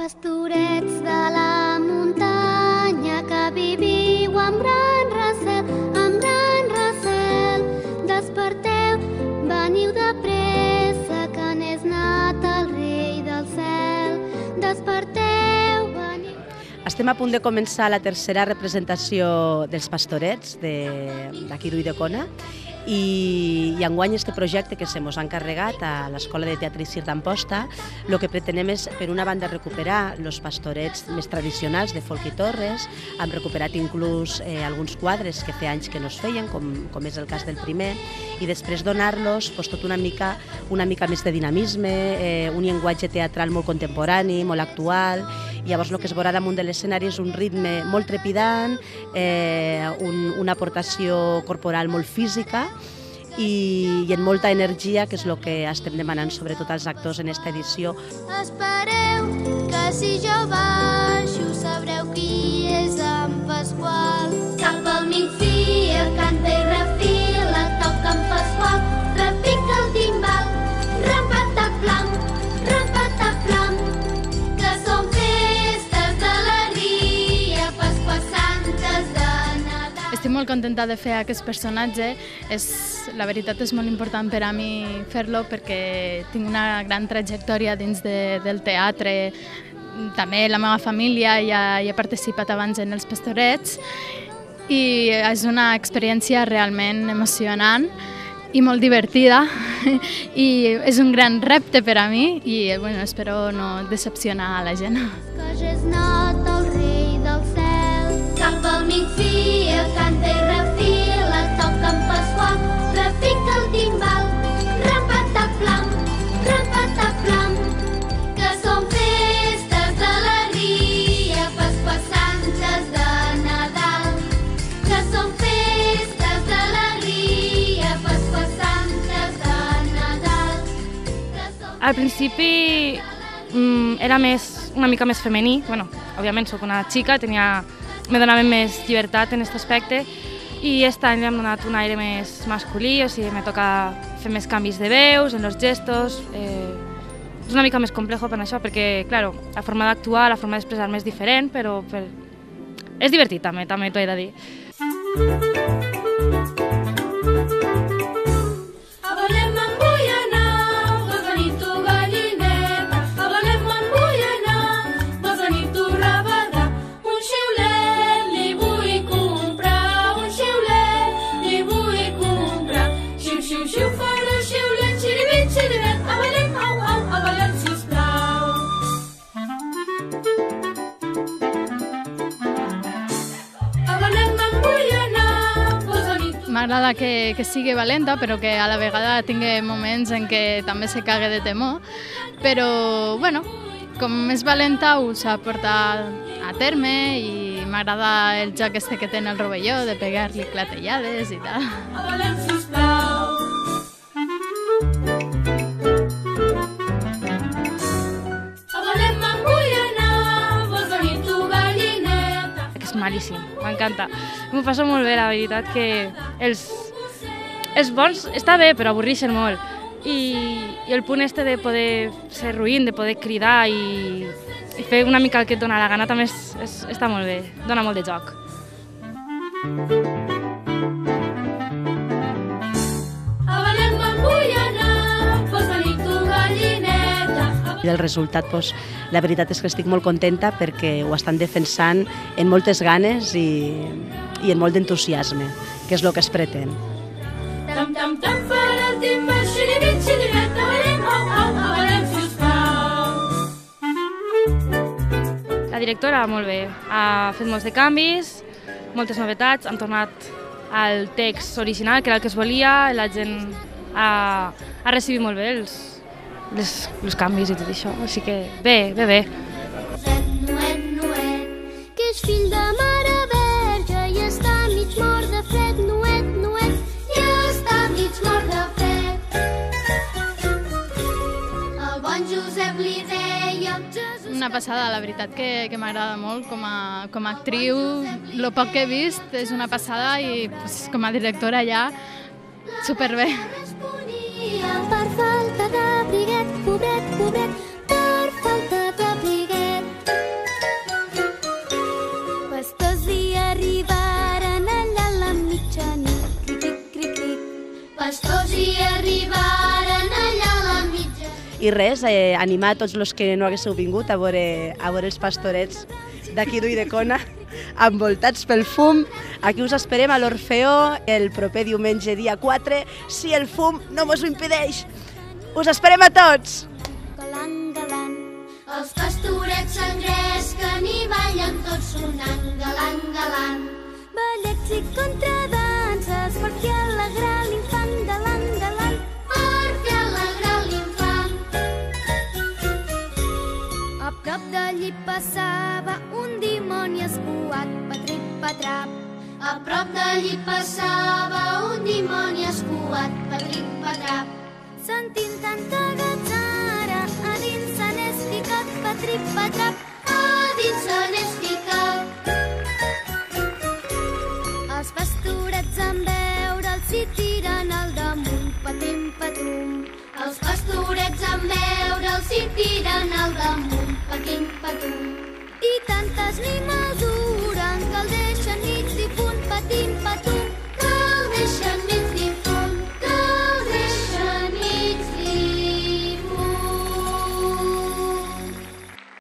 Pastorets de la muntanya que viviu amb gran recel, desperteu, veniu de pressa, que n'és nat el rei del cel. Desperteu, veniu... Estem a punt de començar la tercera representació dels Pastorets d'aquí d'Ulldecona i enguany este projecte que se mos ha encarregat a l'Escola de Teatre i Circ d'Amposta, el que pretenem és, per una banda, recuperar els pastorets més tradicionals de Folch i Torres. Hem recuperat inclús alguns quadres que feia anys que no es feien, com és el cas del primer, i després donar-los tot una mica més de dinamisme, un llenguatge teatral molt contemporani, molt actual. Llavors el que es veurà damunt de l'escenari és un ritme molt trepidant, una aportació corporal molt física i amb molta energia, que és el que estem demanant sobretot als actors en aquesta edició. Espereu que si jo baixo sabreu qui és en Pasqual. Cap al migdia canta i refila, toca en Pasqual, repica el timbal, rampataplam, rampataplam, que són festes d'alegria, Pasqua Santes de Nadal. Estic molt contenta de fer aquest personatge. La veritat és molt important per a mi fer-lo perquè tinc una gran trajectòria dins del teatre. També la meva família ja ha participat abans en els Pastorets i és una experiència realment emocionant i molt divertida i és un gran repte per a mi i espero no decepcionar a la gent. Que ja és nat el rei del cel. Cap al migdia canta i refila, toca en Pasqual, repica el timbal, rampataplam, rampataplam, que són festes d'alegria, Pasqua Santes de Nadal, que són festes d'alegria, Pasqua Santes de Nadal. Al principi era una mica més femení, òbviament soc una xica, me donaven més llibertat en aquest aspecte i aquest any hem donat un aire més masculí, o sigui, me toca fer més canvis de veus, en els gestos. És una mica més complex per això, perquè, clar, la forma d'actuar, la forma d'expressar-me és diferent, però és divertit també t'ho he de dir. M'agrada que sigui valenta, però que a la vegada tingui moments en què també se cague de temor. Però, com és valenta, ho sap portar a terme i m'agrada el joc que té en el rovelló, de pegar-li clatellades i tal. És malíssim, m'encanta. M'ho passo molt bé, la veritat, que els bons està bé, però avorreixen molt. I el punt de poder ser ruïn, de poder cridar i fer una mica el que et dona la gana també està molt bé, dona molt de joc. I el resultat, la veritat és que estic molt contenta perquè ho estan defensant amb moltes ganes i amb molt d'entusiasme, que és el que es pretén. La directora, molt bé, ha fet molts de canvis, moltes novetats, hem tornat al text original, que era el que es volia, la gent ha recibit molt bé els canvis i tot això, així que bé. Noet, Noet, que és fill de mare verge i està mig mort de fred. Noet, Noet, i està mig mort de fred. El bon Josep li deia... Una passada, la veritat que m'agrada molt com a actriu. El poc que he vist és una passada i com a directora ja superbé. Per falta d'abriguet, pobret, pobret, per falta d'abriguet. I res, animar tots els que no haguéssiu vingut a veure els pastorets d'aquí d'Ulldecona, envoltats pel fum. Aquí us esperem a l'Orfeó el proper diumenge, dia 4, si el fum no mos ho impedeix. Us esperem a tots! Galant, galant, els pastorets s'engresquen i ballen tots sonant, galant, galant. Ballets i contradanses per fer alegrar l'infant, galant, galant, per fer alegrar l'infant. A prop d'allí passava un dimoni escuat, patrip, patrap. A prop d'allí passava un dimoni escuat, patrip, patrap. Sentint tanta gatzara, a dins se n'és ficat, patrip, patrap, a dins se n'és ficat. Els pastorets en veure'l s'hi tiren al damunt, patim, patum. Els pastorets en veure'l s'hi tiren al damunt, patim, patum. I tantes ni mesuren que el deixen mig difunt, patim, patum, que el deixen mig